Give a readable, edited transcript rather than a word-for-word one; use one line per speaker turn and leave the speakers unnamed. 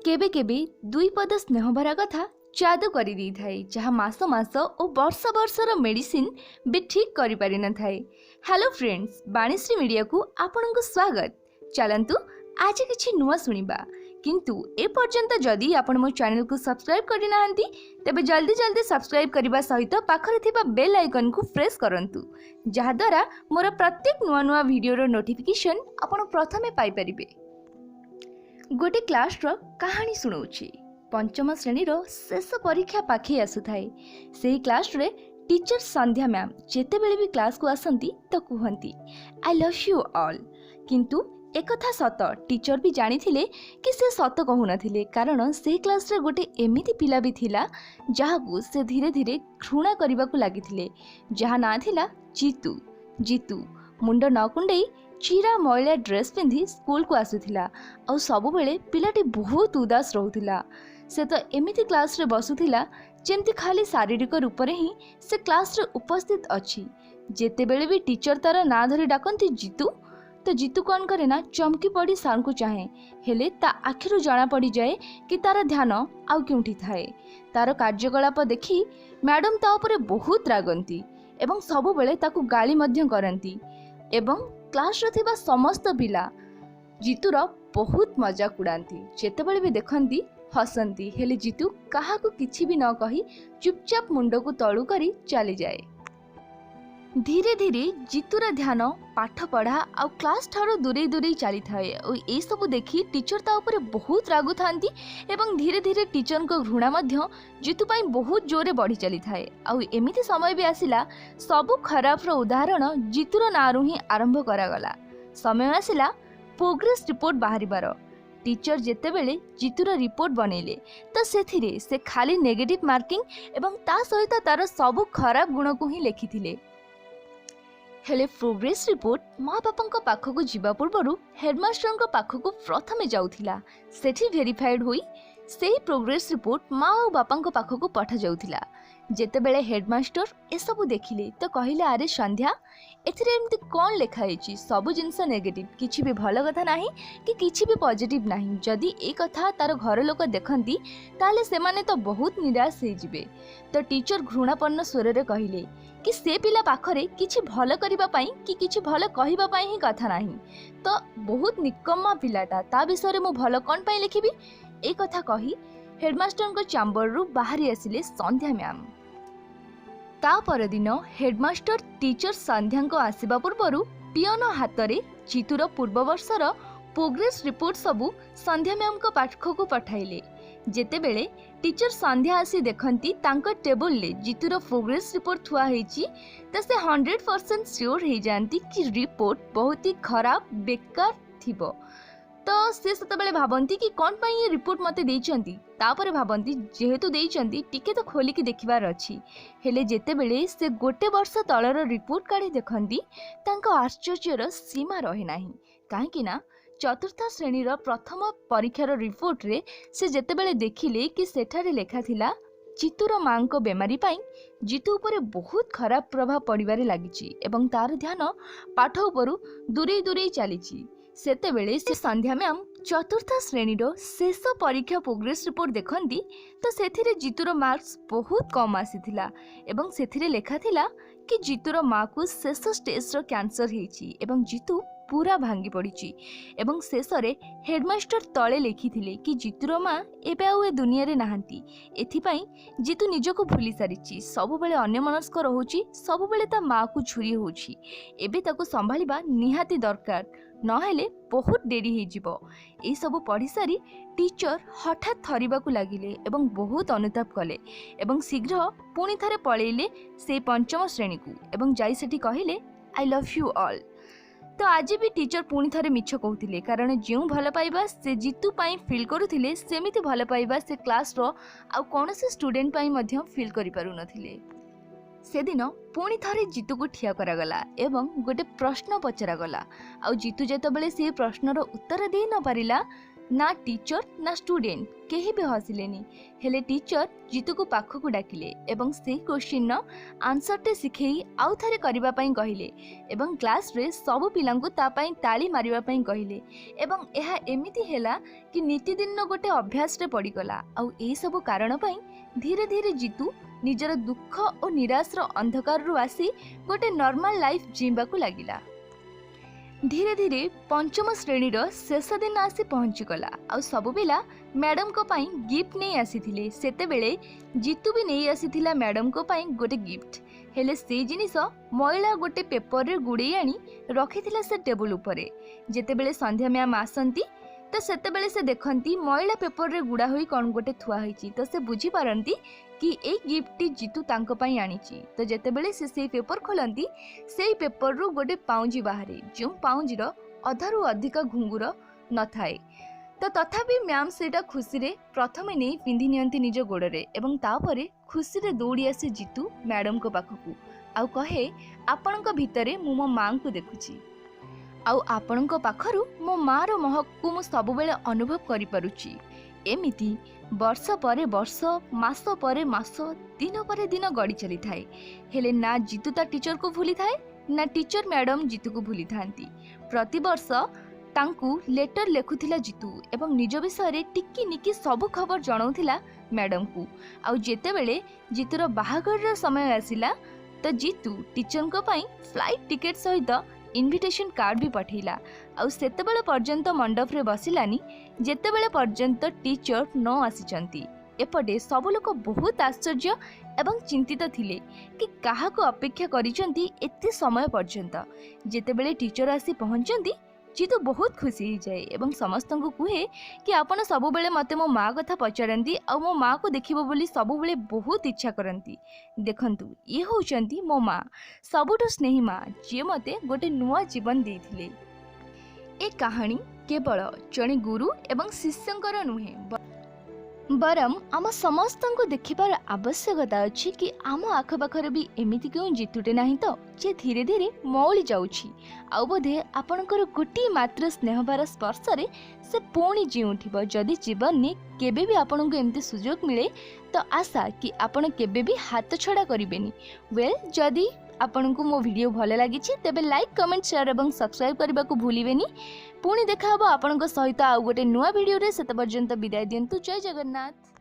केबे केबे दुई पद स्नेह भरा कथा जादू कर जहाँ मास मास और वर्ष वर्षर मेडिसिन भी ठीक कर पारि न थाए। हेलो फ्रेंड्स, बाणीश्री मीडिया को आपण को स्वागत। चलंतु आज किछि नुआ सुनिबा, किंतु ए पर्यंत जदि आपण मो चैनल को सब्सक्राइब करि नाहंती तेबे जल्दी जल्दी सब्सक्राइब करबा सहित पाखरे थिबा बेल आइकन को प्रेस करंतु, जहा द्वारा मोर प्रत्येक नुआ नुआ वीडियो रो नोटिफिकेशन आपण प्रथमे पाई परिबे। गोटे क्लास रो कहानी सुनाउछि। पंचम श्रेणी रो शेष परीक्षा पाखे आसुथाए। सेही क्लास रे टीचर संध्या मैम जेते बेले भी क्लास को आसंती तो कहंती आई लव यू ऑल, किंतु एकथा सत टीचर भी जानी थिले कि से सत कहू नथिले, कारण से क्लास रे गोटे एमिति पिला भी थिला जहाकू से धीरे धीरे घृणा करबा को लागिथिले, जहा ना थिला जीतू। जीतू मुंड न कुंडई चिरा मैला ड्रेस पिंधि स्कूल को आसुथिला और सब बेले पिलाटी बहुत उदास रहउथिला। से तो एमिति क्लास रे बसुथिला जेमति खाली शारीरिक रूप रे ही से क्लास रे उपस्थित अछि। जेते बेले भी टीचर तार ना धरी डाकंती जीतू, तो जीतू कौन करे ना चमकी पड़ी सार को चाहे, हेले ता आखिरु जाना पड़ी जाए कि तार ध्यान आउ केउठी थाए। तार कार्यकलाप देखी मैडम ता उपरे बहुत रागंती एवं सब बेले ताकू गाली मध्य करंती एवं क्लास रे थिबा समस्त पिला जीतूर बहुत मजाक उड़ाती। जेतेबेले भी देखंती हसंती, हेले जीतू काहा को किछि भी न कही चुपचाप मुंड को तळु करी चली जाए। धीरे धीरे जीतूर ध्यान पाठ पढ़ा और क्लास ठारो दूरे दूरे चली थाए और ए सब देखी टीचर ता ऊपर बहुत रागु थांती एवं धीरे धीरे टीचर को घृणा मध्य जीतू पाई बहुत जोरे बढ़ी चली थाए। और एमिति समय भी आसिला सबु खराब रो उदाहरण जीतूर नारु ही आरंभ करागला। समय आसिला प्रोग्रेस रिपोर्ट बाहरिबार। टीचर जेतेबेले जीतूर रिपोर्ट बनैले तो सेथिरे से खाली नेगेटिव मार्किंग एवं ता सहित तार सबु खराब गुण को ही लेखिथिले। हेले प्रोग्रेस रिपोर्ट माँ बापा पाखक जीवा पूर्व हेडमास्टर पाखक प्रथमे जाउथिला। सेठी वेरीफाइड होई सेही प्रोग्रेस रिपोर्ट माँ और बापा पाखक पठा जाउथिला। जेतेबेले हेडमास्टर ए सब देखिले तो कहिले आरे संध्या एथिरे एमती कौन लिखा है, सबु जिनस नेगेटिव, किछि भी भल कथा नाही कि किछि भी पॉजिटिव नाही। जदि ए कथा तार घर लोक देखंती ताले सेमाने तो बहुत निराश हो जिवे। तो टीचर घृणापन्न स्वर रे कहिले कि से पिला पाखरे किछि भल करिबा पई कि किछि भल कहिबा पई ही कथा नाही, तो बहुत निकम्मा पिलाटा, ता विषय मु भल कोन पई लिखिबी। ए कथा कही हेडमास्टर को चैम्बर रु बाहरी आसिले संध्या मैम। ता परदिन हेडमास्टर टीचर संध्या को आसीबा पूर्व पियन हाथ रे जीतूर पूर्व वर्षर प्रोग्रेस रिपोर्ट सबू संध्या मैम को पाखक को पठाइले। जेतेबेले टीचर संध्या आसी देखंती तांको टेबल ले जीतूर प्रोग्रेस रिपोर्ट थुआ हेची तो से 100% श्योर हो जाती कि रिपोर्ट बहुत ही खराब बेकार थिबो। तो से सतबेले भाबंती कि कौन पाई ये रिपोर्ट मते देइचंती, तापरे भाबंती जेहेतु देइचंती टिके तो खोलिकी देखिबार अछि। हेले जेतेबेले से गोटे वर्ष तलर रिपोर्ट काढी देखंती तांको आश्चर्यर सीमा रहे नाही, काहेकि ना चतुर्थ श्रेणीर प्रथम परीक्षार रिपोर्ट रे से जेतेबेले देखिले कि सेठारे लेखा थिला जीतूर मां को बेमारी पाई जीतू उपरे बहुत खराब प्रभाव पड़िबारे लागिछि एवं तार ध्यान पाठ उपरु दूरे दूरे चलीछि। सेतेबेले से संध्या मैम चतुर्थ श्रेणीर शेष परीक्षा प्रोग्रेस रिपोर्ट देखंती तो सेथिरे जीतूर मार्क्स बहुत कम आसीथिला एवं सेथिरे लेखा थिला कि जीतूर मां को शेष स्टेज रो कैंसर हेछि एवं जीतू पूरा भांगी पड़ी एवं शेष हेडमास्टर तले लिखिथिले कि जीतूर माँ एबे आउ ए दुनिया रे नाहंती, एथिपाई जीतू निजको भूली सारिछि, सब बेले अन्यमनस्क रहुछि, सब बेले ता माँ को झुरी होछि। एबे ताको संभालिबा निहाती दरकार, नहेले बहुत डेरी हो जिवो। ए सब पढ़ी सारी टीचर हठात थरिबा को लागिले एवं बहुत अनुताप कले एवं शीघ्र पुणी थरे पळेइले से पंचम श्रेणी को एवं जाई सेठी कहिले आई लव यू ऑल। तो आज भी टीचर पुणी थरे मिछ कहूथिले, कारण जो भल पाइबा से जीतू पाई फील करुथिले सेमिति भल पाइबा से क्लास रो आ कोनोसी स्टूडेंट पाई मध्य फील करि पारु नथिले। से दिन पुणी थरे जीतू को ठिया करागला एवं गोटे प्रश्न पचरा गला। आ जीतू जेतेबेले से प्रश्नर उत्तर दे न पारिला ना टीचर ना स्टूडेंट केही भी हसिलेनी हेले टीचर जीतू को पाख को डाकिले एवं से क्वेश्चन आंसर टे सिखेई आउ थारे करबा पई कहिले एवं क्लास रे सब पिलांकु ता पई ताली मारिबा पई कहिले एवं एहा एमिति हेला कि नितिदिन गोटे अभ्यास रे पड़ी गला आउ एही सब कारण पई धीरे धीरे जीतू निजर दुख और निराश रो अंधकार रु आसी गोटे नॉर्मल लाइफ जीवा को लागिला। धीरे धीरे पंचम श्रेणी रो शेष दिन आसी पहुंची गला आ सब पिला मैडम को पाई गिफ्ट नहीं आसीथिले सेते बेले जीतू भी नहीं आसीथिला मैडम को पाई गोटे गिफ्ट हेले से जिनिस महिला गोटे पेपर रे गुड़े आनी रखिथिला से टेबल उपरे जेते बेले संध्या मैम आसंती तो सेते बेले से देखंती महिला पेपर रे गुड़ा होई कोन गोटे थुआ होईची तो से बुझी पारंती कि ए गिफ्ट जीतू तांको पाई आनीची तो जेते बेले से पेपर खोलंती सेई पेपर रु गोटे पाउंजी बाहरे जो पाउंजी रो अधारु अधिक घुंगुर न थाए तो तथापि मैम सेटा खुशी रे प्रथमे नहीं पिंधि नियंती निज गोड़े एवं तापरे खुशी रे दौड़ी आसे जीतू मैडम को पाखकू आउ कहे आपणक भितरे मु मो मां को देखुची आउ आपणक पाखरु मो मां रो महक को मु सब बेले अनुभव करि परुची एमिति वर्ष परे वर्ष मास परे मास दिन परे दिन गड़ी चली थाए हेले ना जीतू ता टीचर को भूली थाए ना टीचर मैडम जीतू को भूली थांती प्रति वर्ष तांकू लेटर लेखुथिला जीतू एवं निज विषय रे टिक्की निकी सब खबर जणाउथिला मैडम को आउ जेते बेले जीतूर बाहागर रो समय आसिला तो जीतू टीचर को पाई फ्लाइट टिकेट सहित इनविटेशन कार्ड भी पठेला आउ सेतेबेले पर्यंत मंडप रे बसिलानी जेतेबेले पर्यंत टीचर न आसीचंती एपटे सब लोक बहुत आश्चर्य एवं चिंतित थिले कि काहा को अपेक्षा करिचंती एते समय पर्यंत जेतेबेले टीचर आसी पहुंचंती जीतू बहुत खुशी हो जाए एवं समस्त को कहे कि आपण सब बेले मते मो माँ कथा पचारती आ मो माँ को देखिबो बोली सब बेले बहुत इच्छा करती देखंतु ये होचंती मो माँ सबुठु स्नेही माँ जे मते गोटे नुआ जीवन देथिले। ए कहानी केवल जणे गुरु एवं शिष्यंकर नुहे बरम आम समस्त को देखिबार आवश्यकता अच्छी कि आम आखपाखर भी एमिति क्यों जीतुटे नहीं तो जे धीरे धीरे मौली जाउछि आउ बोधे आपणकर गोटी मात्र स्नेहबार स्पर्श रे से पुणी जी उठिब जदि जीवन ने केबे भी आपन को एमती सुजोग मिले तो आशा कि आपण केबे भी हाथ छड़ा करिवेनी। वेल जदि आपन को मो वीडियो भले लागी तेबे लाइक कमेंट शेयर एवं सब्सक्राइब करने को भूलिबेनी। पुणी देखा हबो आपन सहित आउ गोटे नुआ वीडियो रे सेत पर्यंत विदाय दियंतु। जय जगन्नाथ।